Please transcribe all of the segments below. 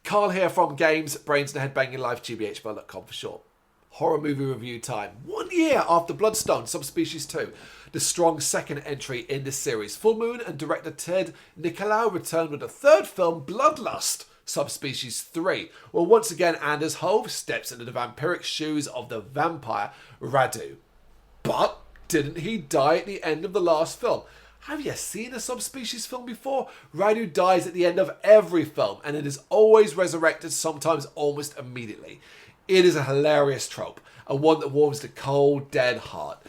Carl here from Games, Brains and Head-Banging Life, gbhblofficial.com for short. Horror movie review time. 1 year after Bloodlust, Subspecies II, the strong second entry in the series. Full Moon and director Ted Nicolau returned with a third film, Bloodlust, Subspecies III. Well, once again, Anders Hove steps into the vampiric shoes of the vampire Radu. But didn't he die at the end of the last film? Have you seen a subspecies film before? Radu dies at the end of every film, and it is always resurrected, sometimes almost immediately. It is a hilarious trope, and one that warms the cold, dead heart.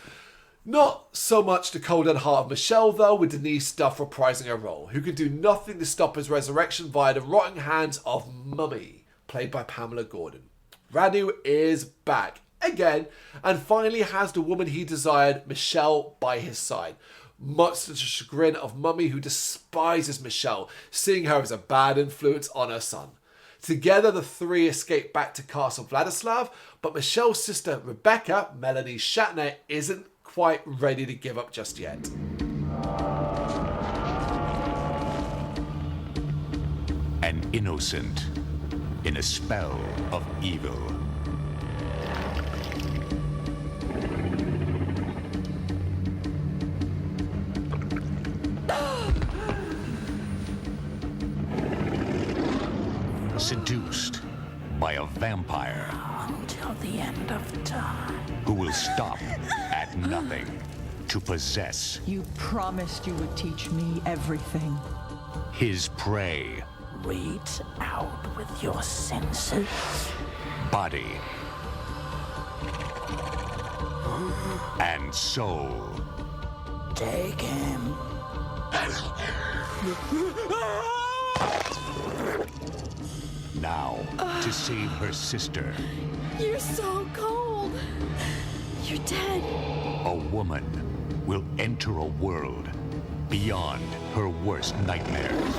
Not so much the cold, dead heart of Michelle, though, with Denise Duff reprising her role, who can do nothing to stop his resurrection via the rotting hands of Mummy, played by Pamela Gordon. Radu is back, again, and finally has the woman he desired, Michelle, by his side. Much to the chagrin of Mummy, who despises Michelle, seeing her as a bad influence on her son. Together, the three escape back to Castle Vladislav, but Michelle's sister Rebecca, Melanie Shatner, isn't quite ready to give up just yet. An innocent in a spell of evil. Seduced by a vampire until the end of time, who will stop at nothing to possess You promised you would teach me everything. his prey, reach out with your senses. body, and soul. Take him. Now, to save her sister, You're so cold. You're dead. a woman will enter a world beyond her worst nightmares.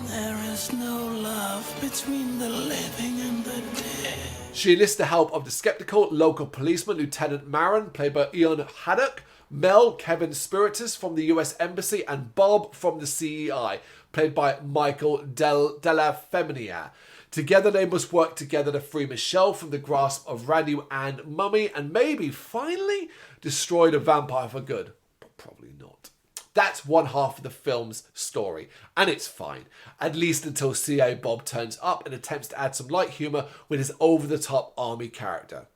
There is no love between the living and the dead. She enlists the help of the skeptical local policeman, Lieutenant Marin, played by Ian Haddock, Mel, Kevin Spiritus from the US Embassy, and Bob from the CEI, played by Michael Della Feminia. Together they must work together to free Michelle from the grasp of Radu and Mummy, and maybe, finally, destroy the vampire for good. But probably not. That's one half of the film's story, and it's fine, at least until CA Bob turns up and attempts to add some light humour with his over-the-top army character.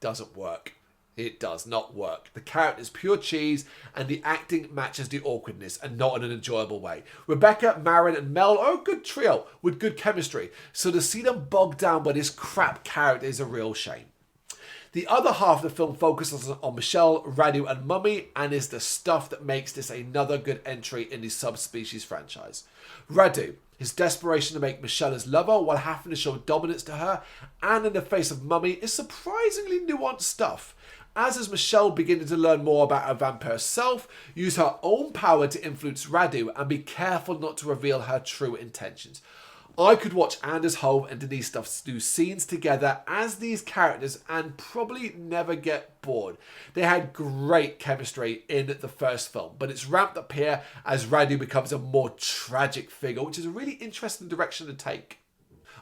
Doesn't work. It does not work. The character is pure cheese, and the acting matches the awkwardness, and not in an enjoyable way. Rebecca, Marin, and Mel are a good trio with good chemistry, so to see them bogged down by this crap character is a real shame. The other half of the film focuses on Michelle, Radu, and Mummy, and is the stuff that makes this another good entry in the Subspecies franchise. Radu, his desperation to make Michelle his lover while having to show dominance to her, and in the face of Mummy, is surprisingly nuanced stuff. As is Michelle beginning to learn more about her vampire self, use her own power to influence Radu, and be careful not to reveal her true intentions. I could watch Anders Hove and Denise Duff do scenes together as these characters and probably never get bored. They had great chemistry in the first film, but it's ramped up here as Radu becomes a more tragic figure, which is a really interesting direction to take.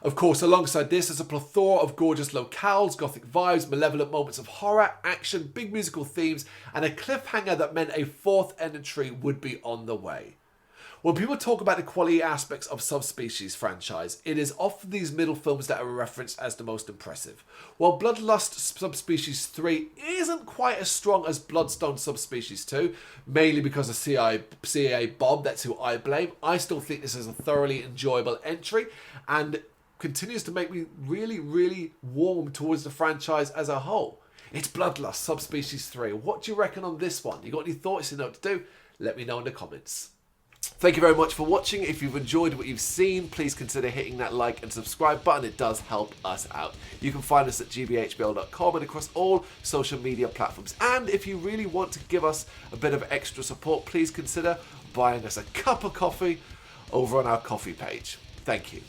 Of course, alongside this is a plethora of gorgeous locales, gothic vibes, malevolent moments of horror, action, big musical themes, and a cliffhanger that meant a fourth entry would be on the way. When people talk about the quality aspects of Subspecies franchise, it is often these middle films that are referenced as the most impressive. While Bloodlust Subspecies III isn't quite as strong as Bloodstone Subspecies II, mainly because of CA Bob, that's who I blame, I still think this is a thoroughly enjoyable entry and continues to make me really, really warm towards the franchise as a whole. It's Bloodlust Subspecies III. What do you reckon on this one? You got any thoughts? You know what to do? Let me know in the comments. Thank you very much for watching. If you've enjoyed what you've seen, please consider hitting that like and subscribe button. It does help us out. You can find us at gbhbl.com and across all social media platforms. And if you really want to give us a bit of extra support, please consider buying us a cup of coffee over on our coffee page. Thank you.